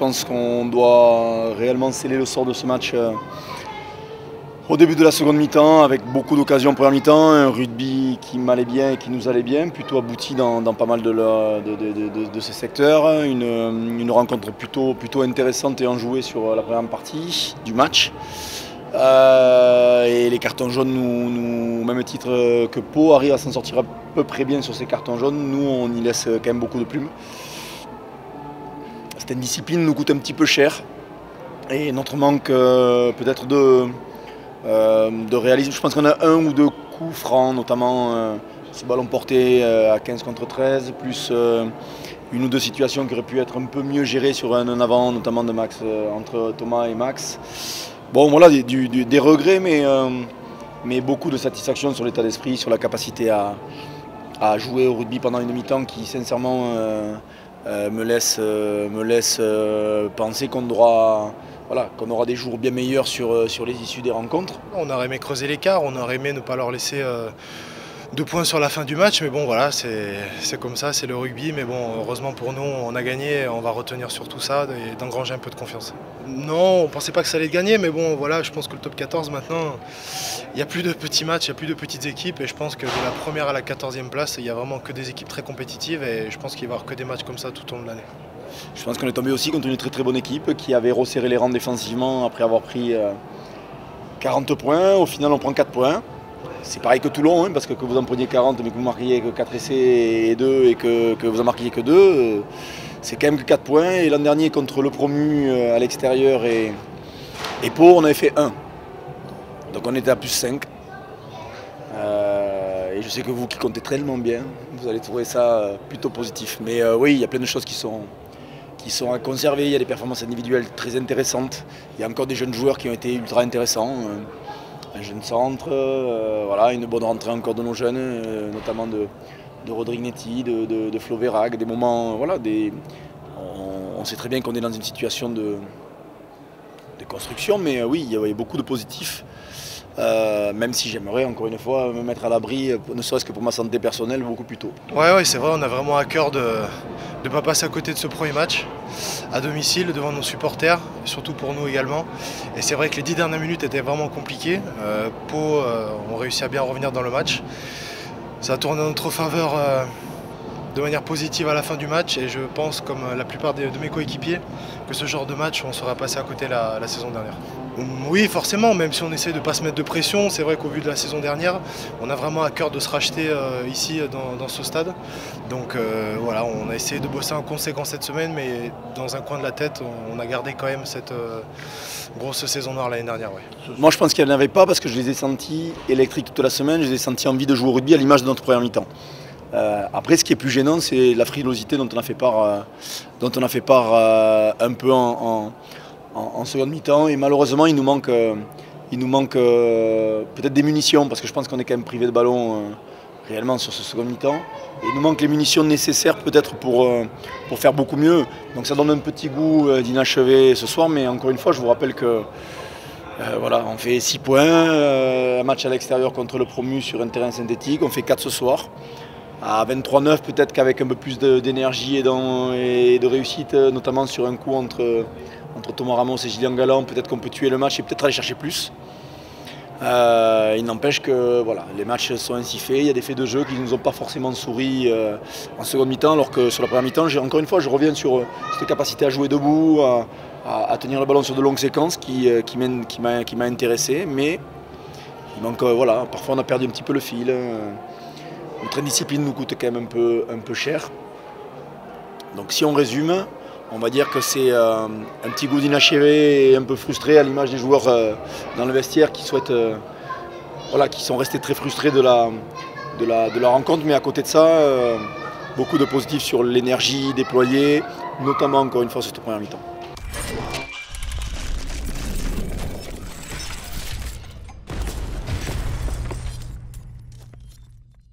pense qu'on doit réellement sceller le sort de ce match au début de la seconde mi-temps, avec beaucoup d'occasions en première mi-temps, un rugby qui m'allait bien et qui nous allait bien, plutôt abouti dans pas mal de ces secteurs. Une rencontre plutôt intéressante et enjouée sur la première partie du match. Et les cartons jaunes, nous, au même titre que Pau, arrivent à s'en sortir à peu près bien sur ces cartons jaunes. Nous, on y laisse quand même beaucoup de plumes. Cette indiscipline nous coûte un petit peu cher. Et notre manque peut-être de réalisme. Je pense qu'on a un ou deux coups francs, notamment ce ballon porté à 15 contre 13, plus une ou deux situations qui auraient pu être un peu mieux gérées sur un avant, notamment de Max, entre Thomas et Max. Bon, voilà, des regrets, mais beaucoup de satisfaction sur l'état d'esprit, sur la capacité à jouer au rugby pendant une mi-temps qui, sincèrement, me laisse penser qu'on aura des jours bien meilleurs sur les issues des rencontres. On aurait aimé creuser l'écart, on aurait aimé ne pas leur laisser 2 points sur la fin du match, mais bon voilà, c'est comme ça, c'est le rugby, mais bon, heureusement pour nous, on a gagné, on va retenir sur tout ça et d'engranger un peu de confiance. Non, on ne pensait pas que ça allait gagner, mais bon voilà, je pense que le top 14 maintenant, il n'y a plus de petits matchs, il n'y a plus de petites équipes, et je pense que de la première à la 14e place, il n'y a vraiment que des équipes très compétitives, et je pense qu'il va y avoir que des matchs comme ça tout au long de l'année. Je pense qu'on est tombé aussi contre une très bonne équipe qui avait resserré les rangs défensivement après avoir pris 40 points. Au final, on prend 4 points. C'est pareil que Toulon, parce que vous en preniez 40 mais que vous marquiez que 4 essais et 2 et que vous en marquiez que 2, c'est quand même que 4 points. Et l'an dernier, contre le promu à l'extérieur et Pau, on avait fait 1. Donc on était à plus 5. Et je sais que vous qui comptez tellement bien, vous allez trouver ça plutôt positif. Mais oui, il y a plein de choses qui sont à conserver. Il y a des performances individuelles très intéressantes. Il y a encore des jeunes joueurs qui ont été ultra intéressants. Un jeune centre, voilà, une bonne rentrée encore de nos jeunes, notamment de Rodrigue Netti, de Flo Verhaeghe, des moments, voilà, on sait très bien qu'on est dans une situation de construction, mais oui, il y a beaucoup de positifs, même si j'aimerais encore une fois me mettre à l'abri, ne serait-ce que pour ma santé personnelle, beaucoup plus tôt. Ouais, c'est vrai, on a vraiment à cœur de ne pas passer à côté de ce premier match, à domicile, devant nos supporters, surtout pour nous également. Et c'est vrai que les 10 dernières minutes étaient vraiment compliquées. Pau ont réussi à bien revenir dans le match. Ça a tourné en notre faveur de manière positive à la fin du match, et je pense, comme la plupart de mes coéquipiers, que ce genre de match, on sera passé à côté la saison dernière. Oui, forcément, même si on essaie de ne pas se mettre de pression, c'est vrai qu'au vu de la saison dernière, on a vraiment à cœur de se racheter ici dans ce stade. Donc voilà, on a essayé de bosser en conséquence cette semaine, mais dans un coin de la tête, on a gardé quand même cette grosse saison noire l'année dernière. Ouais. Moi je pense qu'il n'y en avait pas parce que je les ai sentis électriques toute la semaine, je les ai sentis envie de jouer au rugby à l'image de notre première mi-temps. Après, ce qui est plus gênant, c'est la frilosité dont on a fait part, un peu en seconde mi-temps. Et malheureusement, il nous manque peut-être des munitions, parce que je pense qu'on est quand même privé de ballon réellement sur ce second mi-temps. Et il nous manque les munitions nécessaires peut-être pour faire beaucoup mieux. Donc ça donne un petit goût d'inachevé ce soir, mais encore une fois, je vous rappelle que voilà, on fait 6 points, un match à l'extérieur contre le promu sur un terrain synthétique, on fait 4 ce soir. À 23-9, peut-être qu'avec un peu plus d'énergie et de réussite, notamment sur un coup entre Thomas Ramos et Julien Galland, peut-être qu'on peut tuer le match et peut-être aller chercher plus. Il n'empêche que voilà, les matchs sont ainsi faits, il y a des faits de jeu qui ne nous ont pas forcément souri en seconde mi-temps, alors que sur la première mi-temps, encore une fois, je reviens sur cette capacité à jouer debout, à tenir le ballon sur de longues séquences qui m'a intéressé, mais il manque, voilà, parfois on a perdu un petit peu le fil. Notre indiscipline nous coûte quand même un peu cher. Donc si on résume, on va dire que c'est un petit goût d'inachevé et un peu frustré à l'image des joueurs dans le vestiaire qui souhaitent, qui sont restés très frustrés de la rencontre. Mais à côté de ça, beaucoup de positifs sur l'énergie déployée, notamment encore une fois sur cette première mi-temps.